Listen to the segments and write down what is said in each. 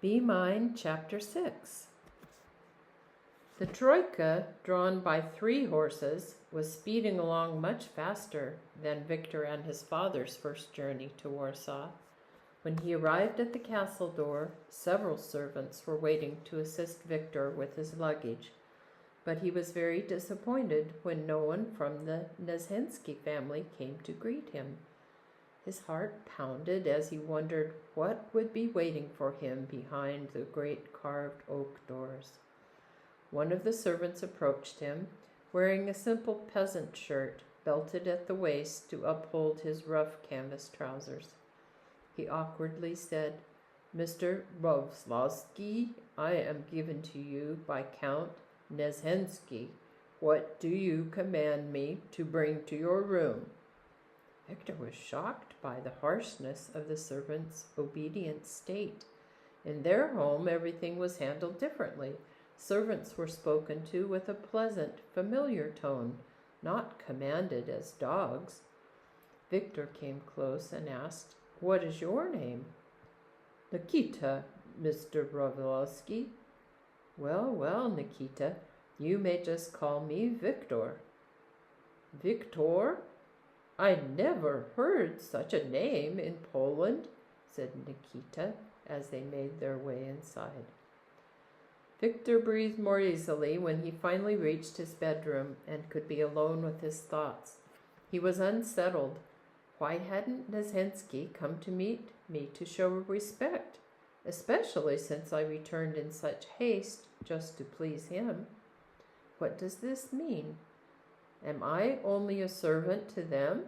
Be Mine, Chapter 6. The troika, drawn by 3 horses, was speeding along much faster than Victor and his father's first journey to Warsaw. When he arrived at the castle door, several servants were waiting to assist Victor with his luggage, but he was very disappointed when no one from the Nezhenskiy family came to greet him. His heart pounded as he wondered what would be waiting for him behind the great carved oak doors. One of the servants approached him, wearing a simple peasant shirt, belted at the waist to uphold his rough canvas trousers. He awkwardly said, "Mr. Warsaw, I am given to you by Count Nezhenskiy. What do you command me to bring to your room?" Victor was shocked by the harshness of the servant's obedient state. In their home, everything was handled differently. Servants were spoken to with a pleasant, familiar tone, not commanded as dogs. Victor came close and asked, "What is your name?" "Nikita, Mr. Warsaw." Well, Nikita, you may just call me Victor." "Victor? I never heard such a name in Poland," said Nikita as they made their way inside. Victor breathed more easily when he finally reached his bedroom and could be alone with his thoughts. He was unsettled. Why hadn't Nezhenskiy come to meet me to show respect, especially since I returned in such haste just to please him? What does this mean? Am I only a servant to them?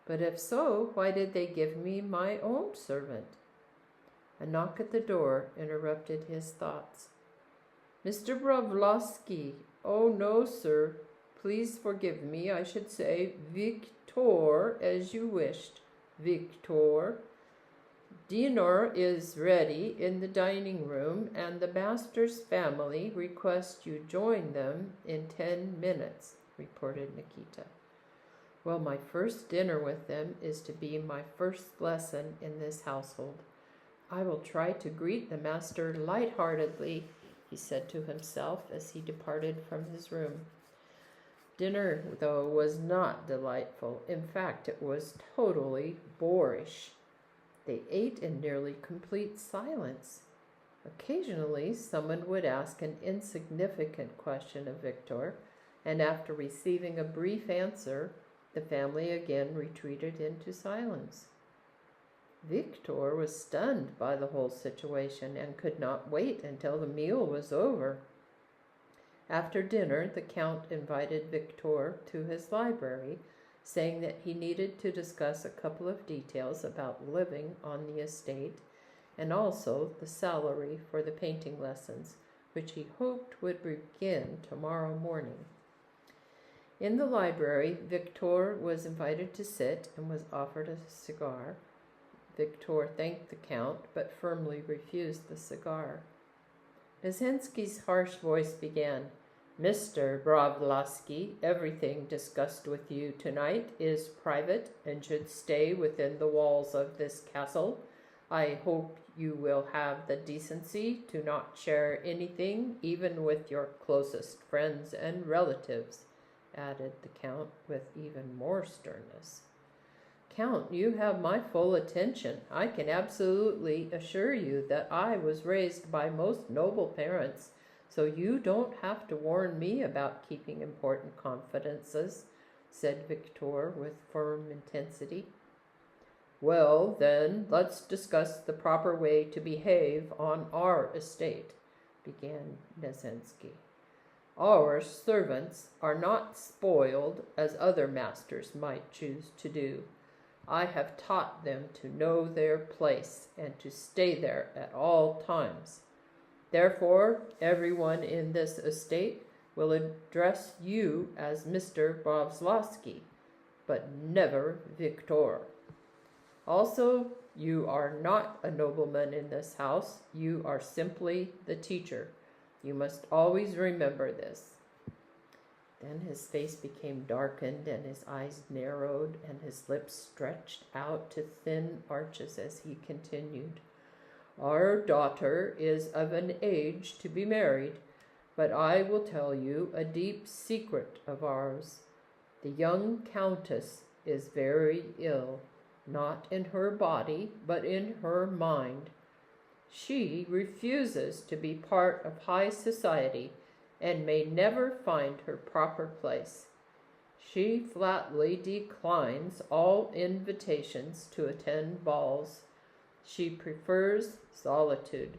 But if so, why did they give me my own servant? A knock at the door interrupted his thoughts. "Mr. Warsaw." "Oh, no, sir. Please forgive me. I should say Victor, as you wished. Victor. Dinner is ready in the dining room, and the master's family request you join them in 10 minutes, reported Nikita. "Well, my first dinner with them is to be my first lesson in this household. I will try to greet the master lightheartedly," he said to himself as he departed from his room. Dinner, though, was not delightful. In fact, it was totally boorish. They ate in nearly complete silence. Occasionally, someone would ask an insignificant question of Victor, and after receiving a brief answer, the family again retreated into silence. Victor was stunned by the whole situation and could not wait until the meal was over. After dinner, the Count invited Victor to his library, saying that he needed to discuss a couple of details about living on the estate and also the salary for the painting lessons, which he hoped would begin tomorrow morning. In the library, Victor was invited to sit and was offered a cigar. Victor thanked the Count, but firmly refused the cigar. Nezhenskiy's harsh voice began, "Mr. Warsaw, everything discussed with you tonight is private and should stay within the walls of this castle. I hope you will have the decency to not share anything, even with your closest friends and relatives," added the Count with even more sternness. "Count, you have my full attention. I can absolutely assure you that I was raised by most noble parents, so you don't have to warn me about keeping important confidences," said Victor with firm intensity. "Well, then, let's discuss the proper way to behave on our estate," began Nezhenskiy. "Our servants are not spoiled as other masters might choose to do. I have taught them to know their place and to stay there at all times. Therefore, everyone in this estate will address you as Mr. Warsaw, but never Victor. Also, you are not a nobleman in this house. You are simply the teacher. You must always remember this." Then his face became darkened and his eyes narrowed and his lips stretched out to thin arches as he continued. Our daughter is of an age to be married, but I will tell you a deep secret of ours. The young countess is very ill, not in her body, but in her mind. She refuses to be part of high society and may never find her proper place. She flatly declines all invitations to attend balls. She prefers solitude,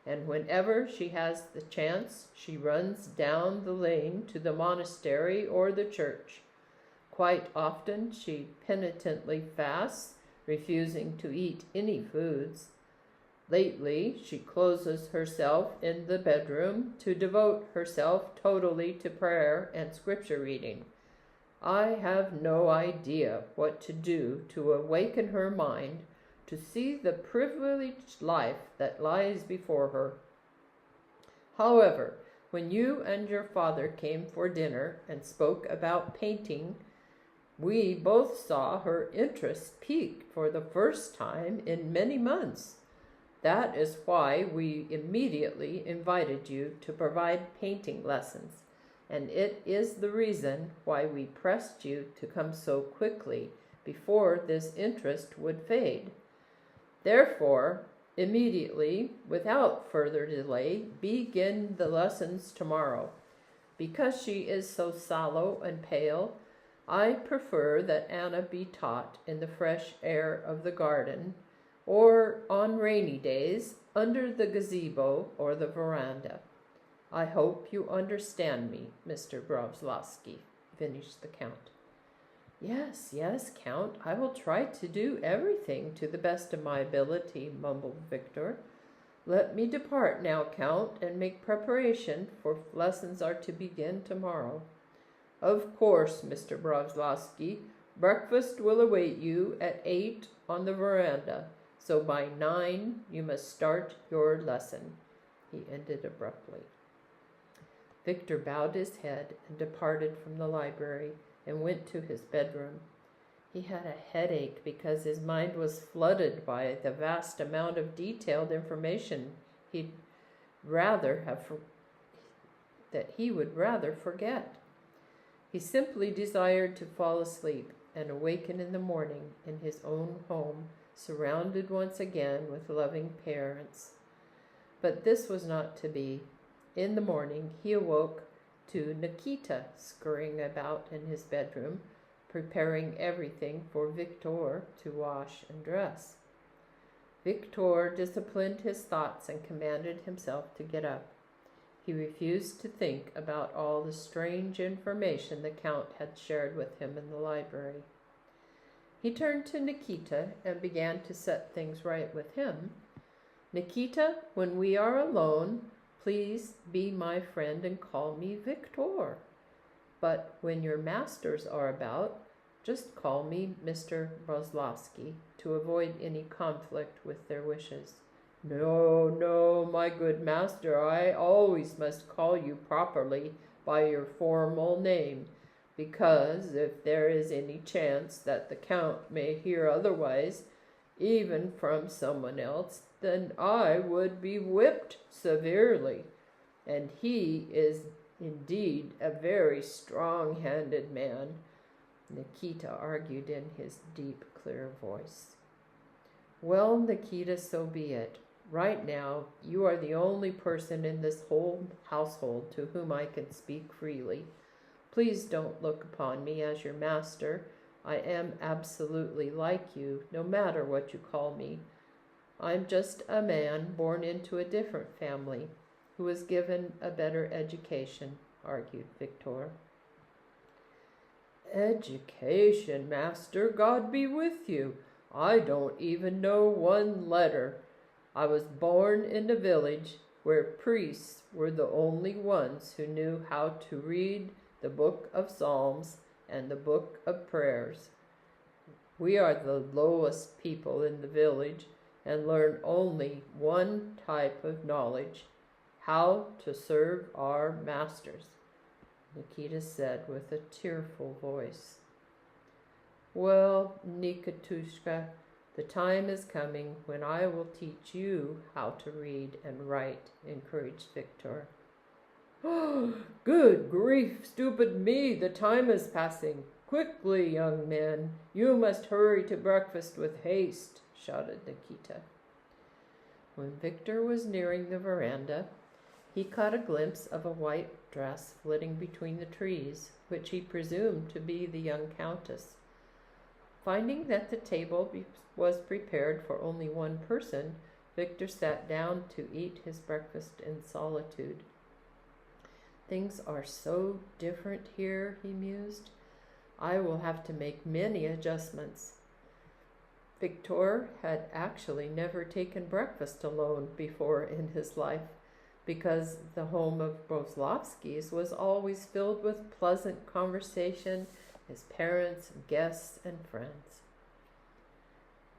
and whenever she has the chance, she runs down the lane to the monastery or the church. Quite often she penitently fasts, refusing to eat any foods. Lately, she closes herself in the bedroom to devote herself totally to prayer and scripture reading. I have no idea what to do to awaken her mind to see the privileged life that lies before her. However, when you and your father came for dinner and spoke about painting, we both saw her interest peak for the first time in many months. That is why we immediately invited you to provide painting lessons, and it is the reason why we pressed you to come so quickly before this interest would fade. Therefore, immediately, without further delay, begin the lessons tomorrow. Because she is so sallow and pale, I prefer that Anna be taught in the fresh air of the garden, or on rainy days under the gazebo or the veranda. I hope you understand me, Mr. Brovslavsky, finished the Count. Yes, Count, I will try to do everything to the best of my ability, mumbled Victor. Let me depart now, Count, and make preparation, for lessons are to begin tomorrow. Of course, Mr. Brovslavsky, breakfast will await you at 8 on the veranda, so by 9 you must start your lesson, he ended abruptly. Victor bowed his head and departed from the library and went to his bedroom. He had a headache because his mind was flooded by the vast amount of detailed information that he would rather forget. He simply desired to fall asleep and awaken in the morning in his own home, surrounded once again with loving parents. But this was not to be. In the morning he awoke to Nikita scurrying about in his bedroom, preparing everything for Victor to wash and dress. Victor disciplined his thoughts and commanded himself to get up. He refused to think about all the strange information the Count had shared with him in the library. He turned to Nikita and began to set things right with him. Nikita, when we are alone, please be my friend and call me Victor. But when your masters are about, just call me Mr. Brovslavsky to avoid any conflict with their wishes. No, my good master, I always must call you properly by your formal name, because if there is any chance that the Count may hear otherwise, even from someone else, then I would be whipped severely, and he is indeed a very strong-handed man, Nikita argued in his deep, clear voice. Well, Nikita, so be it. Right now, you are the only person in this whole household to whom I can speak freely. Please don't look upon me as your master. I am absolutely like you, no matter what you call me. I'm just a man born into a different family, who was given a better education, argued Victor. Education, master, God be with you. I don't even know one letter. I was born in a village where priests were the only ones who knew how to read the book of Psalms and the book of prayers. We are the lowest people in the village and learn only one type of knowledge, how to serve our masters, Nikita said with a tearful voice. Well, Nikitushka, The time is coming when I will teach you how to read and write, encouraged Victor. Good grief, stupid me, the time is passing. Quickly, young men, you must hurry to breakfast with haste, shouted Nikita. When Victor was nearing the veranda, he caught a glimpse of a white dress flitting between the trees, which he presumed to be the young countess. Finding that the table was prepared for only one person, Victor sat down to eat his breakfast in solitude. Things are so different here, he mused. I will have to make many adjustments. Victor had actually never taken breakfast alone before in his life, because the home of Broslovskys was always filled with pleasant conversation, his parents, guests, and friends.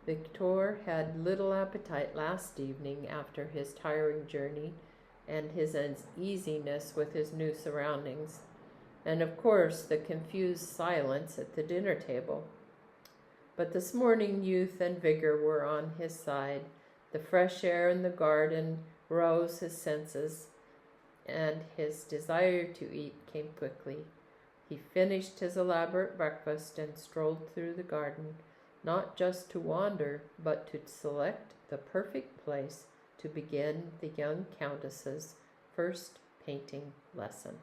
Victor had little appetite last evening after his tiring journey and his uneasiness with his new surroundings, and of course the confused silence at the dinner table. But this morning youth and vigor were on his side. The fresh air in the garden roused his senses, and his desire to eat came quickly. He finished his elaborate breakfast and strolled through the garden, not just to wander, but to select the perfect place to begin the young countess's first painting lesson.